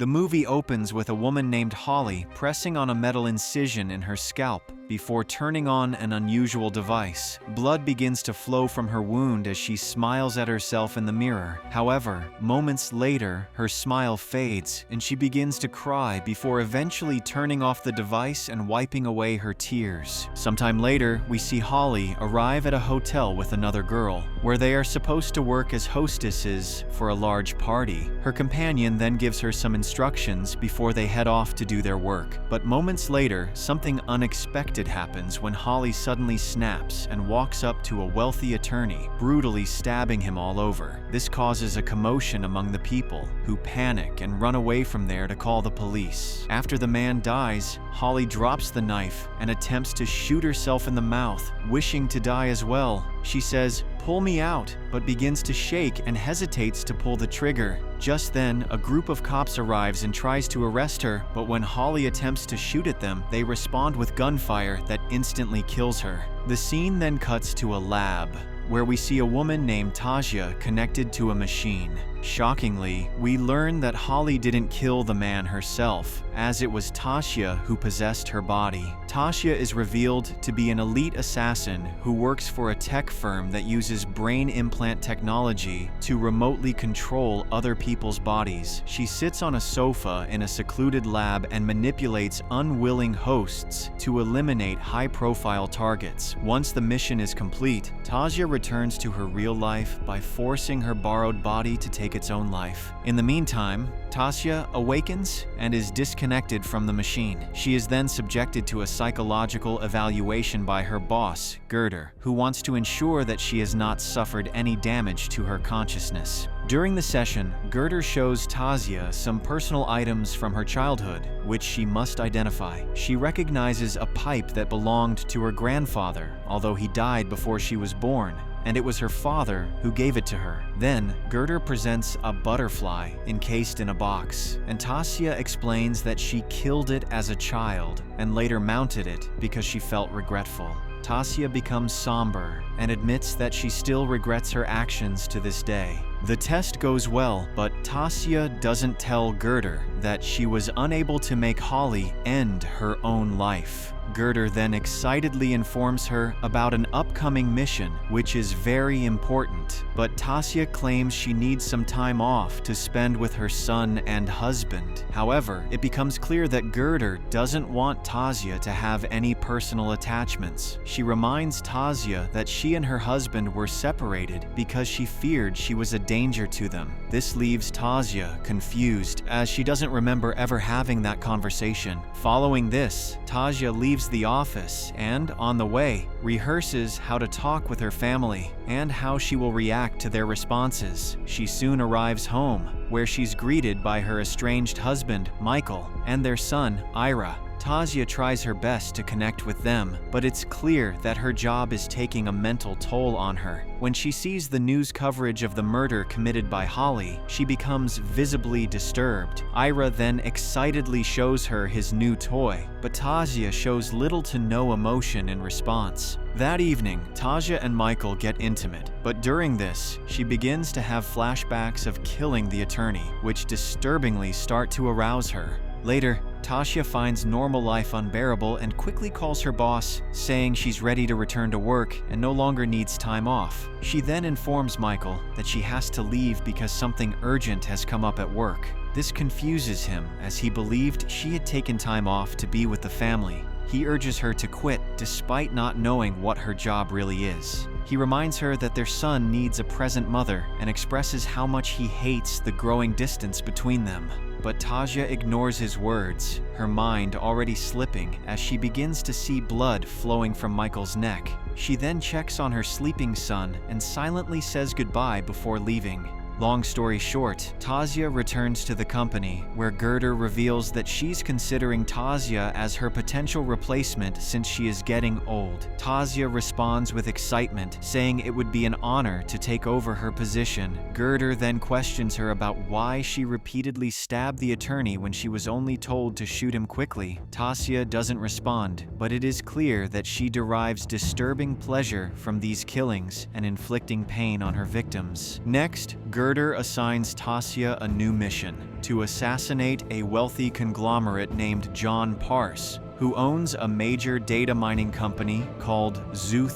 The movie opens with a woman named Holly pressing on a metal incision in her scalp before turning on an unusual device. Blood begins to flow from her wound as she smiles at herself in the mirror. However, moments later, her smile fades and she begins to cry before eventually turning off the device and wiping away her tears. Sometime later, we see Holly arrive at a hotel with another girl, where they are supposed to work as hostesses for a large party. Her companion then gives her some instructions before they head off to do their work. But moments later, something unexpected happens when Holly suddenly snaps and walks up to a wealthy attorney, brutally stabbing him all over. This causes a commotion among the people, who panic and run away from there to call the police. After the man dies, Holly drops the knife and attempts to shoot herself in the mouth, wishing to die as well. She says, "Pull me out," but begins to shake and hesitates to pull the trigger. Just then, a group of cops arrives and tries to arrest her, but when Holly attempts to shoot at them, they respond with gunfire that instantly kills her. The scene then cuts to a lab, where we see a woman named Taja connected to a machine. Shockingly, we learn that Holly didn't kill the man herself, as it was Taja who possessed her body. Taja is revealed to be an elite assassin who works for a tech firm that uses brain implant technology to remotely control other people's bodies. She sits on a sofa in a secluded lab and manipulates unwilling hosts to eliminate high-profile targets. Once the mission is complete, Taja returns to her real life by forcing her borrowed body to take its own life. In the meantime, Taja awakens and is disconnected from the machine. She is then subjected to a psychological evaluation by her boss, Girder, who wants to ensure that she has not suffered any damage to her consciousness. During the session, Girder shows Taja some personal items from her childhood, which she must identify. She recognizes a pipe that belonged to her grandfather, although he died before she was born, and it was her father who gave it to her. Then, Girder presents a butterfly encased in a box, and Taja explains that she killed it as a child and later mounted it because she felt regretful. Taja becomes somber and admits that she still regrets her actions to this day. The test goes well, but Taja doesn't tell Girder that she was unable to make Holly end her own life. Girder then excitedly informs her about an upcoming mission, which is very important, but Taja claims she needs some time off to spend with her son and husband. However, it becomes clear that Girder doesn't want Taja to have any personal attachments. She reminds Taja that she and her husband were separated because she feared she was a danger to them. This leaves Taja confused, as she doesn't remember ever having that conversation. Following this, Taja leaves the office and, on the way, rehearses how to talk with her family and how she will react to their responses. She soon arrives home, where she's greeted by her estranged husband, Michael, and their son, Ira. Taja tries her best to connect with them, but it's clear that her job is taking a mental toll on her. When she sees the news coverage of the murder committed by Holly, she becomes visibly disturbed. Ira then excitedly shows her his new toy, but Taja shows little to no emotion in response. That evening, Taja and Michael get intimate, but during this, she begins to have flashbacks of killing the attorney, which disturbingly start to arouse her. Later, Taja finds normal life unbearable and quickly calls her boss, saying she's ready to return to work and no longer needs time off. She then informs Michael that she has to leave because something urgent has come up at work. This confuses him, as he believed she had taken time off to be with the family. He urges her to quit despite not knowing what her job really is. He reminds her that their son needs a present mother and expresses how much he hates the growing distance between them. But Taja ignores his words, her mind already slipping as she begins to see blood flowing from Michael's neck. She then checks on her sleeping son and silently says goodbye before leaving. Long story short, Taja returns to the company, where Girder reveals that she's considering Taja as her potential replacement since she is getting old. Taja responds with excitement, saying it would be an honor to take over her position. Girder then questions her about why she repeatedly stabbed the attorney when she was only told to shoot him quickly. Taja doesn't respond, but it is clear that she derives disturbing pleasure from these killings and inflicting pain on her victims. Next, Girder Girder assigns Taja a new mission: to assassinate a wealthy conglomerate named John Parse, who owns a major data mining company called Zoo.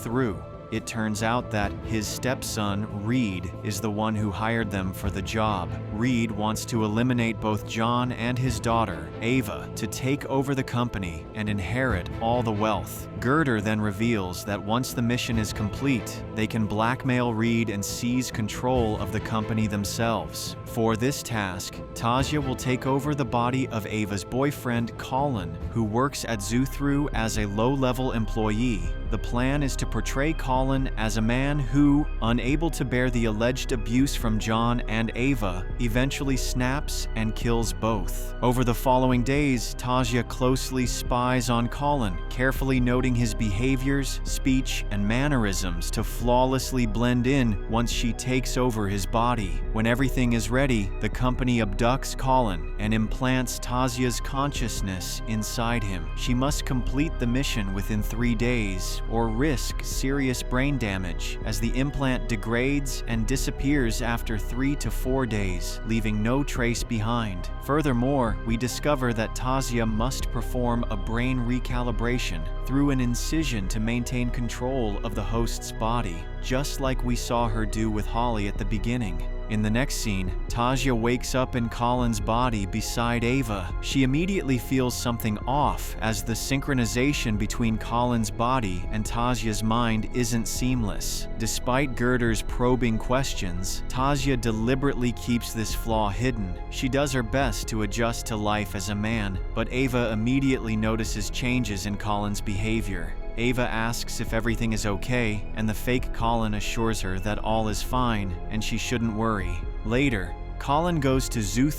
It turns out that his stepson, Reed, is the one who hired them for the job. Reed wants to eliminate both John and his daughter, Ava, to take over the company and inherit all the wealth. Girder then reveals that once the mission is complete, they can blackmail Reed and seize control of the company themselves. For this task, Taja will take over the body of Ava's boyfriend, Colin, who works at Zoo as a low-level employee. The plan is to portray Colin as a man who, unable to bear the alleged abuse from John and Ava, eventually snaps and kills both. Over the following days, Taja closely spies on Colin, carefully noting his behaviors, speech, and mannerisms to flawlessly blend in once she takes over his body. When everything is ready, the company abducts Colin and implants Taja's consciousness inside him. She must complete the mission within 3 days, or risk serious brain damage, as the implant degrades and disappears after 3 to 4 days, leaving no trace behind. Furthermore, we discover that Taja must perform a brain recalibration through an incision to maintain control of the host's body, just like we saw her do with Holly at the beginning. In the next scene, Taja wakes up in Colin's body beside Ava. She immediately feels something off, as the synchronization between Colin's body and Taja's mind isn't seamless. Despite Girder's probing questions, Taja deliberately keeps this flaw hidden. She does her best to adjust to life as a man, but Ava immediately notices changes in Colin's behavior. Ava asks if everything is okay, and the fake Colin assures her that all is fine and she shouldn't worry. Later, Colin goes to Zoo,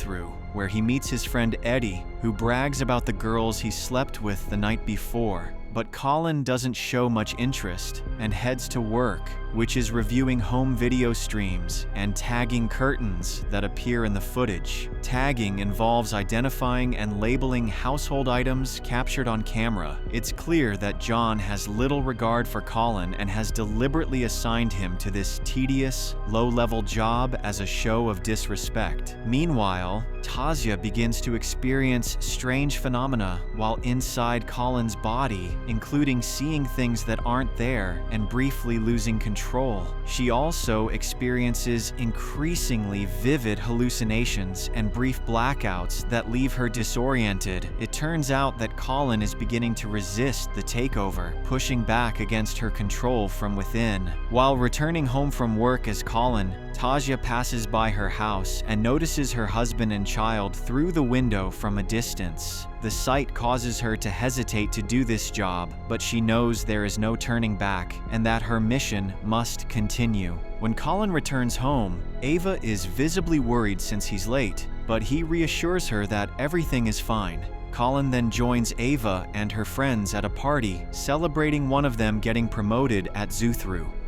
where he meets his friend Eddie, who brags about the girls he slept with the night before. But Colin doesn't show much interest and heads to work, which is reviewing home video streams and tagging curtains that appear in the footage. Tagging involves identifying and labeling household items captured on camera. It's clear that John has little regard for Colin and has deliberately assigned him to this tedious, low-level job as a show of disrespect. Meanwhile, Taja begins to experience strange phenomena while inside Colin's body, including seeing things that aren't there and briefly losing control. She also experiences increasingly vivid hallucinations and brief blackouts that leave her disoriented. It turns out that Colin is beginning to resist the takeover, pushing back against her control from within. While returning home from work as Colin, Taja passes by her house and notices her husband and child through the window from a distance. The sight causes her to hesitate to do this job, but she knows there is no turning back and that her mission must continue. When Colin returns home, Ava is visibly worried since he's late, but he reassures her that everything is fine. Colin then joins Ava and her friends at a party, celebrating one of them getting promoted at Zoo.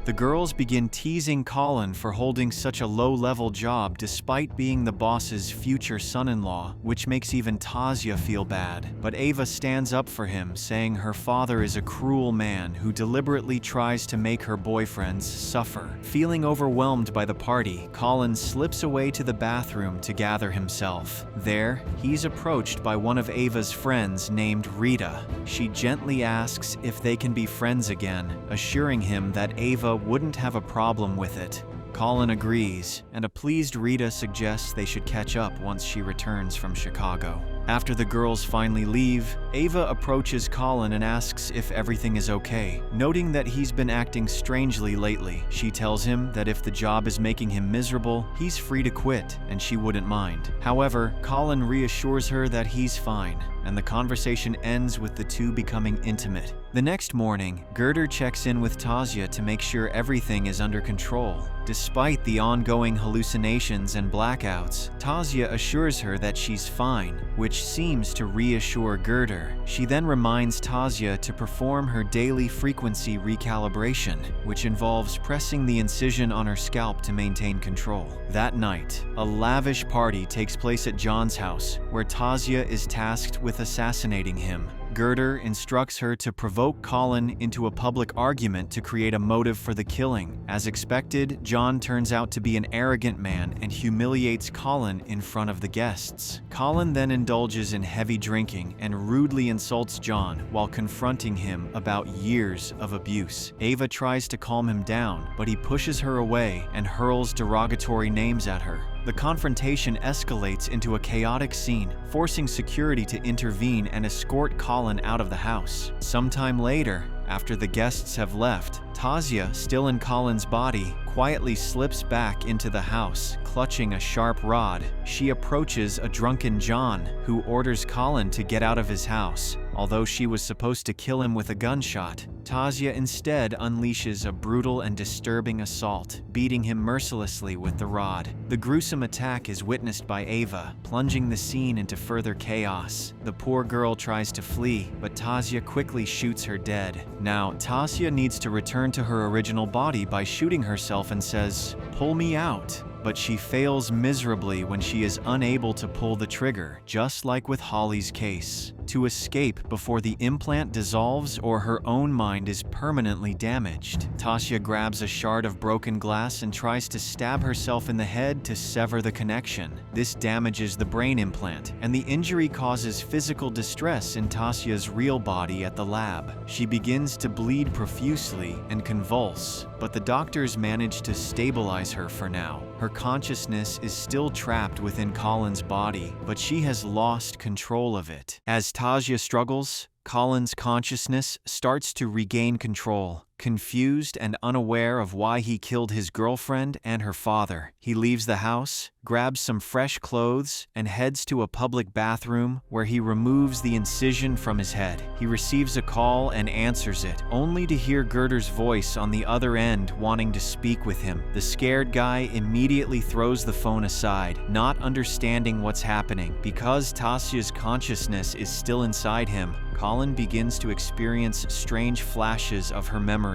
The girls begin teasing Colin for holding such a low-level job despite being the boss's future son-in-law, which makes even Taja feel bad. But Ava stands up for him, saying her father is a cruel man who deliberately tries to make her boyfriends suffer. Feeling overwhelmed by the party, Colin slips away to the bathroom to gather himself. There, he's approached by one of Ava's friends named Rita. She gently asks if they can be friends again, assuring him that Ava wouldn't have a problem with it. Colin agrees, and a pleased Rita suggests they should catch up once she returns from Chicago. After the girls finally leave, Ava approaches Colin and asks if everything is okay. Noting that he's been acting strangely lately, she tells him that if the job is making him miserable, he's free to quit, and she wouldn't mind. However, Colin reassures her that he's fine, and the conversation ends with the two becoming intimate. The next morning, Girder checks in with Taja to make sure everything is under control. Despite the ongoing hallucinations and blackouts, Taja assures her that she's fine, which seems to reassure Girder. She then reminds Taja to perform her daily frequency recalibration, which involves pressing the incision on her scalp to maintain control. That night, a lavish party takes place at John's house, where Taja is tasked with assassinating him. Girder instructs her to provoke Colin into a public argument to create a motive for the killing. As expected, John turns out to be an arrogant man and humiliates Colin in front of the guests. Colin then indulges in heavy drinking and rudely insults John while confronting him about years of abuse. Ava tries to calm him down, but he pushes her away and hurls derogatory names at her. The confrontation escalates into a chaotic scene, forcing security to intervene and escort Colin out of the house. Sometime later, after the guests have left, Taja, still in Colin's body, quietly slips back into the house, clutching a sharp rod. She approaches a drunken John, who orders Colin to get out of his house. Although she was supposed to kill him with a gunshot, Taja instead unleashes a brutal and disturbing assault, beating him mercilessly with the rod. The gruesome attack is witnessed by Ava, plunging the scene into further chaos. The poor girl tries to flee, but Taja quickly shoots her dead. Now, Taja needs to return to her original body by shooting herself and says, "Pull me out." But she fails miserably when she is unable to pull the trigger, just like with Holly's case. To escape before the implant dissolves or her own mind is permanently damaged, Taja grabs a shard of broken glass and tries to stab herself in the head to sever the connection. This damages the brain implant, and the injury causes physical distress in Taja's real body at the lab. She begins to bleed profusely and convulse, but the doctors manage to stabilize her for now. Her consciousness is still trapped within Colin's body, but she has lost control of it. As Taja struggles, Colin's consciousness starts to regain control. Confused and unaware of why he killed his girlfriend and her father, he leaves the house, grabs some fresh clothes, and heads to a public bathroom where he removes the incision from his head. He receives a call and answers it, only to hear Girder's voice on the other end wanting to speak with him. The scared guy immediately throws the phone aside, not understanding what's happening. Because Taja's consciousness is still inside him, Colin begins to experience strange flashes of her memories.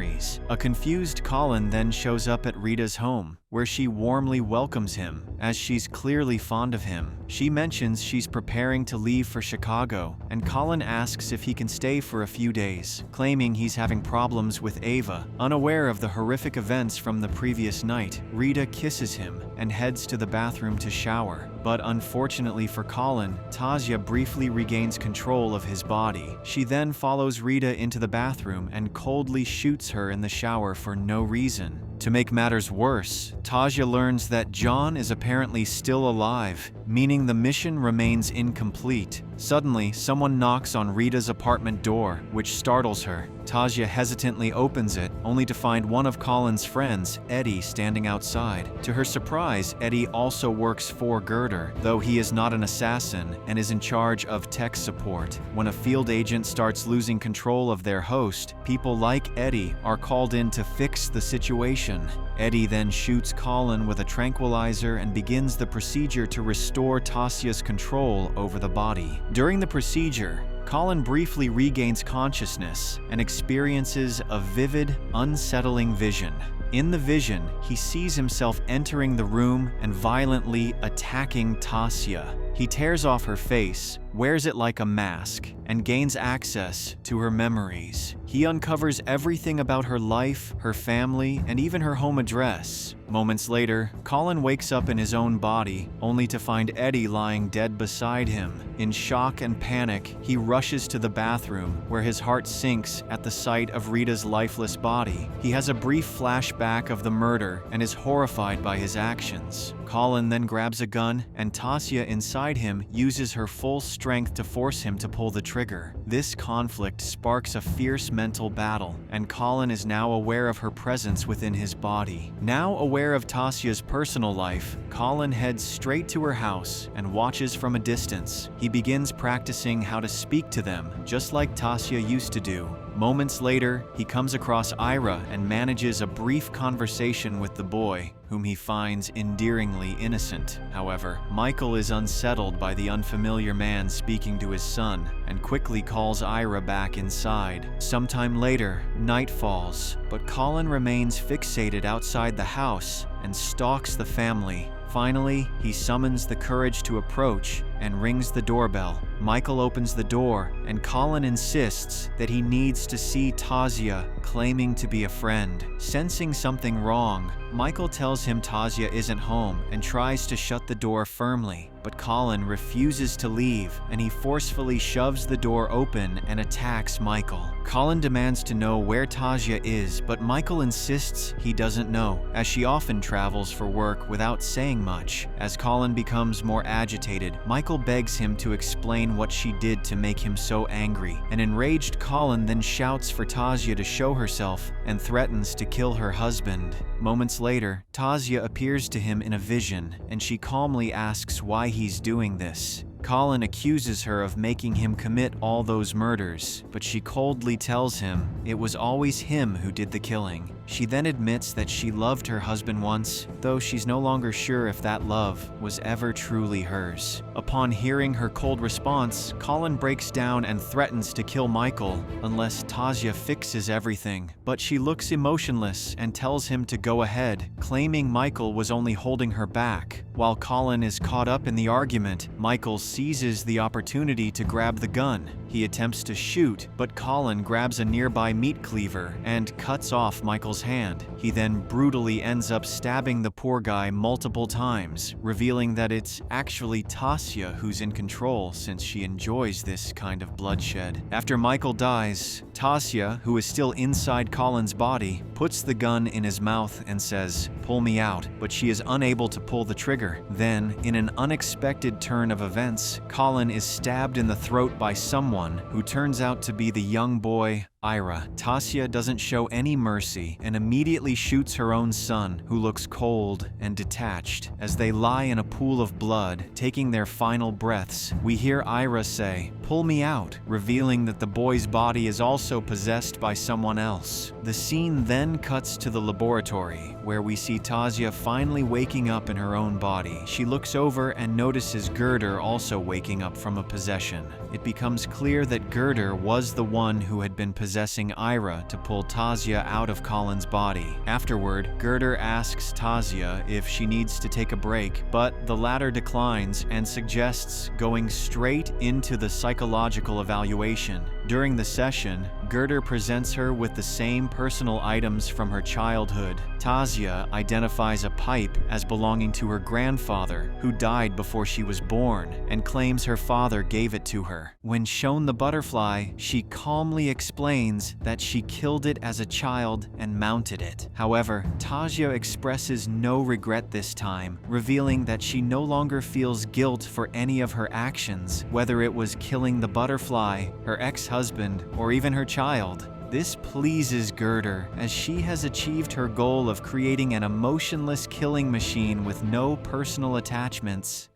A confused Colin then shows up at Rita's home, where she warmly welcomes him, as she's clearly fond of him. She mentions she's preparing to leave for Chicago, and Colin asks if he can stay for a few days, claiming he's having problems with Ava. Unaware of the horrific events from the previous night, Rita kisses him and heads to the bathroom to shower. But unfortunately for Colin, Taja briefly regains control of his body. She then follows Rita into the bathroom and coldly shoots her in the shower for no reason. To make matters worse, Taja learns that John is apparently still alive, meaning the mission remains incomplete. Suddenly, someone knocks on Rita's apartment door, which startles her. Taja hesitantly opens it, only to find one of Colin's friends, Eddie, standing outside. To her surprise, Eddie also works for Girder, though he is not an assassin and is in charge of tech support. When a field agent starts losing control of their host, people like Eddie are called in to fix the situation. Eddie then shoots Colin with a tranquilizer and begins the procedure to restore Taja's control over the body. During the procedure, Colin briefly regains consciousness and experiences a vivid, unsettling vision. In the vision, he sees himself entering the room and violently attacking Taja. He tears off her face, wears it like a mask, and gains access to her memories. He uncovers everything about her life, her family, and even her home address. Moments later, Colin wakes up in his own body, only to find Eddie lying dead beside him. In shock and panic, he rushes to the bathroom, where his heart sinks at the sight of Rita's lifeless body. He has a brief flashback of the murder and is horrified by his actions. Colin then grabs a gun, and Taja inside him uses her full strength to force him to pull the trigger. This conflict sparks a fierce mental battle, and Colin is now aware of her presence within his body. Now aware of Taja's personal life, Colin heads straight to her house and watches from a distance. He begins practicing how to speak to them, just like Taja used to do. Moments later, he comes across Ira and manages a brief conversation with the boy, whom he finds endearingly innocent. However, Michael is unsettled by the unfamiliar man speaking to his son and quickly calls Ira back inside. Sometime later, night falls, but Colin remains fixated outside the house and stalks the family. Finally, he summons the courage to approach and rings the doorbell. Michael opens the door, and Colin insists that he needs to see Taja, claiming to be a friend. Sensing something wrong, Michael tells him Taja isn't home and tries to shut the door firmly, but Colin refuses to leave, and he forcefully shoves the door open and attacks Michael. Colin demands to know where Taja is, but Michael insists he doesn't know, as she often travels for work without saying much. As Colin becomes more agitated, Michael begs him to explain what she did to make him so angry. An enraged Colin then shouts for Taja to show herself and threatens to kill her husband. Moments later, Taja appears to him in a vision, and she calmly asks why he's doing this. Colin accuses her of making him commit all those murders, but she coldly tells him it was always him who did the killing. She then admits that she loved her husband once, though she's no longer sure if that love was ever truly hers. Upon hearing her cold response, Colin breaks down and threatens to kill Michael unless Taja fixes everything, but she looks emotionless and tells him to go ahead, claiming Michael was only holding her back. While Colin is caught up in the argument, Michael seizes the opportunity to grab the gun. He attempts to shoot, but Colin grabs a nearby meat cleaver and cuts off Michael's hand. He then brutally ends up stabbing the poor guy multiple times, revealing that it's actually Taja who's in control since she enjoys this kind of bloodshed. After Michael dies, Taja, who is still inside Colin's body, puts the gun in his mouth and says, "Pull me out," but she is unable to pull the trigger. Then, in an unexpected turn of events, Colin is stabbed in the throat by someone who turns out to be the young boy, Ira. Taja doesn't show any mercy and immediately shoots her own son, who looks cold and detached. As they lie in a pool of blood, taking their final breaths, we hear Ira say, "Pull me out," revealing that the boy's body is also possessed by someone else. The scene then cuts to the laboratory, where we see Taja finally waking up in her own body. She looks over and notices Girder also waking up from a possession. It becomes clear that Girder was the one who had been possessing Ira to pull Taja out of Colin's body. Afterward, Girder asks Taja if she needs to take a break, but the latter declines and suggests going straight into the psychological evaluation. During the session, Girder presents her with the same personal items from her childhood. Taja identifies a pipe as belonging to her grandfather, who died before she was born, and claims her father gave it to her. When shown the butterfly, she calmly explains that she killed it as a child and mounted it. However, Taja expresses no regret this time, revealing that she no longer feels guilt for any of her actions, whether it was killing the butterfly, her ex-husband, or even her child. This pleases Girder, as she has achieved her goal of creating an emotionless killing machine with no personal attachments.